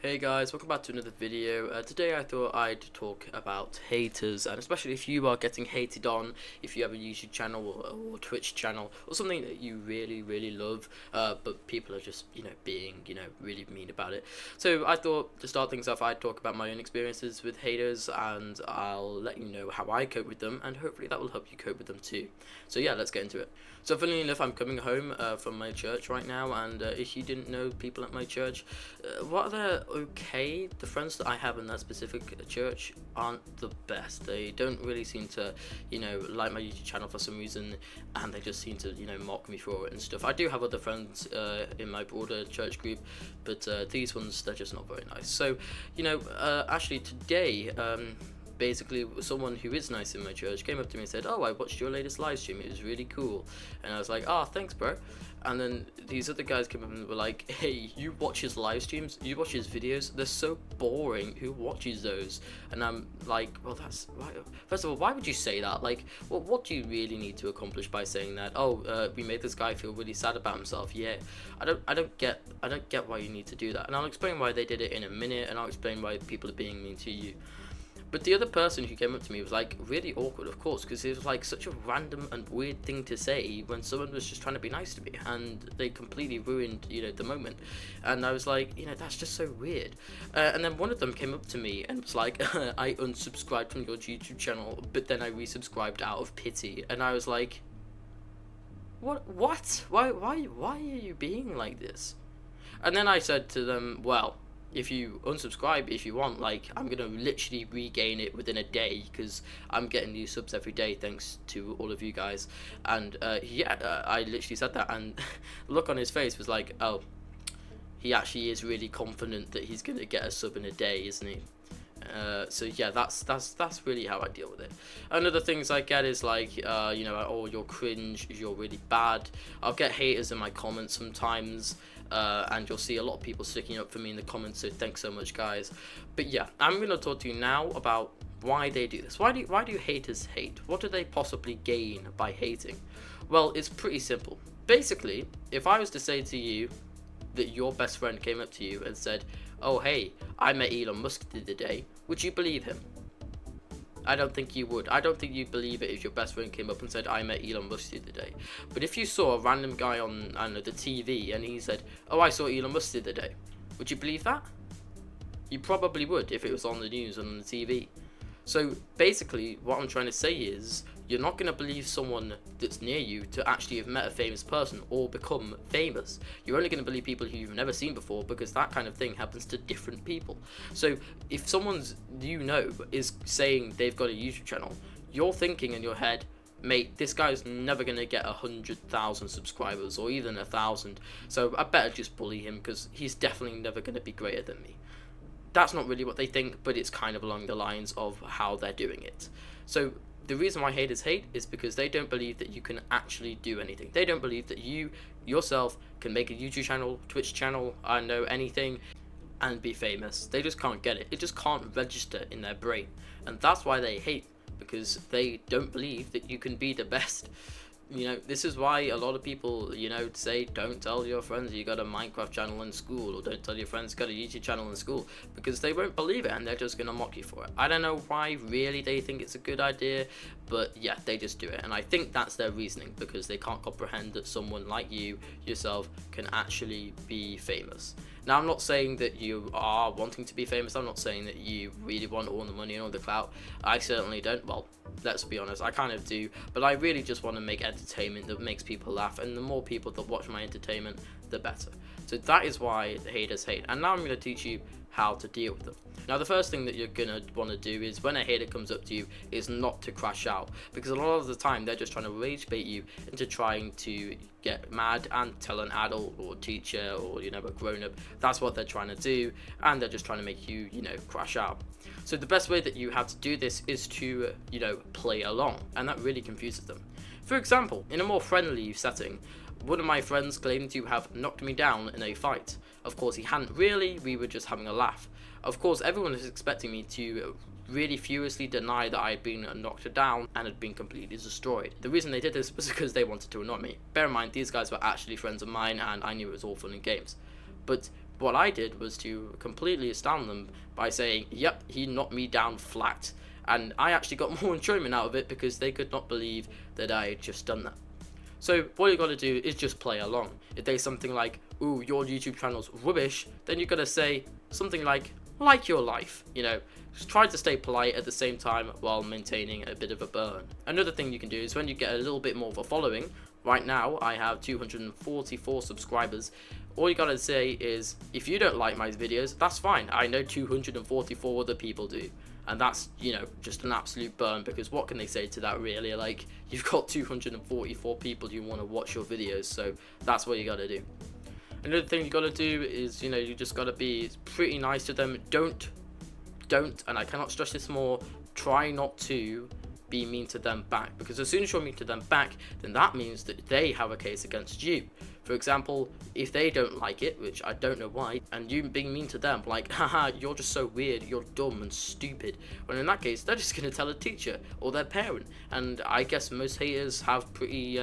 Hey guys, welcome back to another video. Today I thought I'd talk about haters, and especially if you are getting hated on, if you have a YouTube channel or Twitch channel or something that you really love, but people are just being really mean about it. So I thought to start things off I'd talk about my own experiences with haters, and I'll let you know how I cope with them, and hopefully that will help you cope with them too. So yeah, let's get into it. So funnily enough, I'm coming home from my church right now, and if you didn't know people at my church, what they're okay, the friends that I have in that specific church aren't the best. They don't really seem to, like my YouTube channel for some reason, and they just seem to, mock me for it and stuff. I do have other friends in my broader church group, but these ones, they're just not very nice. So, actually today, basically someone who is nice in my church came up to me and said, "Oh, I watched your latest live stream, it was really cool." And I was like, "Oh, thanks bro." And then these other guys came up and were like, "Hey, you watch his live streams, you watch his videos, they're so boring, who watches those?" And I'm like, well, that's right. First of all, why would you say that? Like, well, what do you really need to accomplish by saying that? Oh, we made this guy feel really sad about himself. Yeah, I don't get why you need to do that, and I'll explain why they did it in a minute, and I'll explain why people are being mean to you. But the other person who came up to me was like really awkward, of course, because it was like such a random and weird thing to say when someone was just trying to be nice to me, and they completely ruined, the moment. And I was like, that's just so weird. And then one of them came up to me and was like, "I unsubscribed from your YouTube channel, but then I resubscribed out of pity." And I was like, What? Why are you being like this?" And then I said to them, "Well, if you unsubscribe, if you want, like, I'm gonna literally regain it within a day, because I'm getting new subs every day thanks to all of you guys." And I literally said that, and the look on his face was like, oh, he actually is really confident that he's gonna get a sub in a day, isn't he? So yeah, that's really how I deal with it. Another things I get is like, "Oh, you're cringe, you're really bad." I'll get haters in my comments sometimes, and you'll see a lot of people sticking up for me in the comments, so thanks so much guys. But yeah, I'm gonna talk to you now about why they do this. Why do haters hate? What do they possibly gain by hating? Well, it's pretty simple. Basically, if I was to say to you that your best friend came up to you and said, "Oh hey, I met Elon Musk the other day," would you believe him? I don't think you would. I don't think you'd believe it if your best friend came up and said, "I met Elon Musk the other day." But if you saw a random guy on, I don't know, the TV, and he said, "Oh, I saw Elon Musk the other day," would you believe that? You probably would if it was on the news and on the TV. So basically, what I'm trying to say is, you're not going to believe someone that's near you to actually have met a famous person or become famous. You're only going to believe people who you've never seen before, because that kind of thing happens to different people. So if someone's is saying they've got a YouTube channel, you're thinking in your head, "Mate, this guy's never going to get 100,000 subscribers or even 1,000, so I better just bully him because he's definitely never going to be greater than me." That's not really what they think, but it's kind of along the lines of how they're doing it. So the reason why haters hate is because they don't believe that you can actually do anything. They don't believe that you yourself can make a YouTube channel, Twitch channel, I don't know, anything, and be famous. They just can't get it. It just can't register in their brain. And that's why they hate, because they don't believe that you can be the best. This is why a lot of people, say, "Don't tell your friends you got a Minecraft channel in school," or "Don't tell your friends you got a YouTube channel in school," because they won't believe it and they're just going to mock you for it. I don't know why really they think it's a good idea, but yeah, they just do it. And I think that's their reasoning, because they can't comprehend that someone like you, yourself, can actually be famous. Now, I'm not saying that you are wanting to be famous. I'm not saying that you really want all the money and all the clout. I certainly don't. Well, let's be honest, I kind of do, but I really just want to make entertainment that makes people laugh, and the more people that watch my entertainment, the better. So that is why the haters hate, and now I'm going to teach you how to deal with them. Now, the first thing that you're going to want to do is, when a hater comes up to you, is not to crash out, because a lot of the time they're just trying to rage bait you into trying to get mad and tell an adult or teacher or a grown-up. That's what they're trying to do, and they're just trying to make you crash out. So the best way that you have to do this is to play along, and that really confuses them. For example, in a more friendly setting, one of my friends claimed to have knocked me down in a fight. Of course, he hadn't really, we were just having a laugh. Of course, everyone was expecting me to really furiously deny that I had been knocked down and had been completely destroyed. The reason they did this was because they wanted to annoy me. Bear in mind, these guys were actually friends of mine, and I knew it was all fun and games. But What I did was to completely astound them by saying, yep, he knocked me down flat. And I actually got more enjoyment out of it because they could not believe that I had just done that. So what you got to do is just play along. If there's something like, ooh, your YouTube channel's rubbish, then you got to say something like your life, just try to stay polite at the same time while maintaining a bit of a burn. Another thing you can do is when you get a little bit more of a following. Right now I have 244 subscribers. All you gotta say is, if you don't like my videos, that's fine. I know 244 other people do. And that's, just an absolute burn, because what can they say to that, really? Like, you've got 244 people who want to watch your videos, so that's what you gotta do. Another thing you gotta do is, you just gotta be pretty nice to them. Don't, and I cannot stress this more, try not to be mean to them back, because as soon as you're mean to them back, then that means that they have a case against you. For example, if they don't like it, which I don't know why, and you being mean to them, like, haha, you're just so weird, you're dumb and stupid, well, in that case, they're just going to tell a teacher or their parent. And I guess most haters have pretty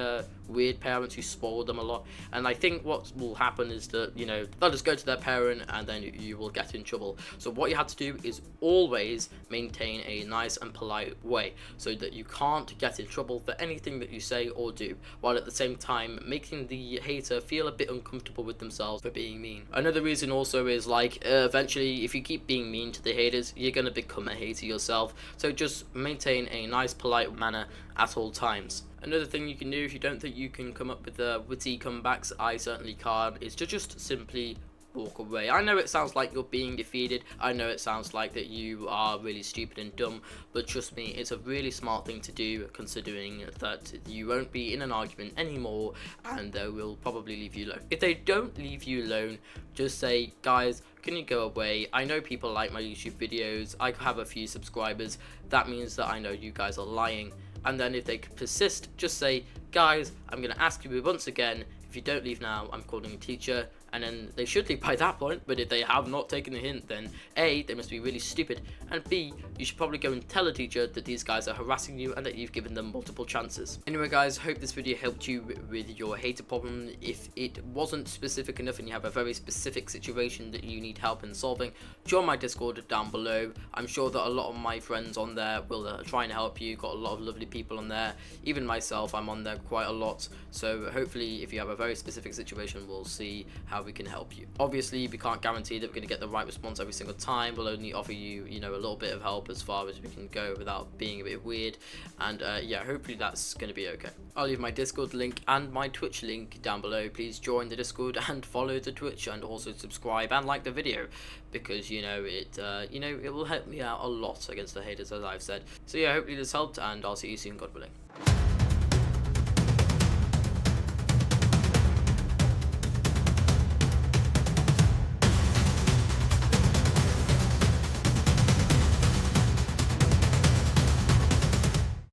weird parents who spoil them a lot, and I think what will happen is that, they'll just go to their parent, and then you will get in trouble. So what you have to do is always maintain a nice and polite way, so that you can't get in trouble for anything that you say or do, while at the same time making the hater feel a bit uncomfortable with themselves for being mean. Another reason also is, like, eventually if you keep being mean to the haters, you're gonna become a hater yourself, so just maintain a nice polite manner at all times. Another thing you can do if you don't think you can come up with witty comebacks, I certainly can't, is to just simply walk away. I know it sounds like you're being defeated, I know it sounds like that you are really stupid and dumb, but trust me, it's a really smart thing to do, considering that you won't be in an argument anymore and they will probably leave you alone. If they don't leave you alone, just say, guys, can you go away? I know people like my YouTube videos, I have a few subscribers, that means that I know you guys are lying. And then if they persist, just say, guys, I'm going to ask you once again, if you don't leave now, I'm calling a teacher. And then they should leave by that point, but if they have not taken the hint, then A, they must be really stupid, and B, you should probably go and tell a teacher that these guys are harassing you and that you've given them multiple chances. Anyway guys, hope this video helped you with your hater problem. If it wasn't specific enough and you have a very specific situation that you need help in solving, join my Discord down below. I'm sure that a lot of my friends on there will try and help you. Got a lot of lovely people on there, even myself, I'm on there quite a lot, so hopefully if you have a very specific situation, we'll see how we can help you. Obviously, we can't guarantee that we're going to get the right response every single time. We'll only offer you, a little bit of help as far as we can go without being a bit weird. And yeah, hopefully that's going to be okay. I'll leave my Discord link and my Twitch link down below. Please join the Discord and follow the Twitch, and also subscribe and like the video, because it will help me out a lot against the haters, as I've said. So yeah, hopefully this helped, and I'll see you soon, God willing.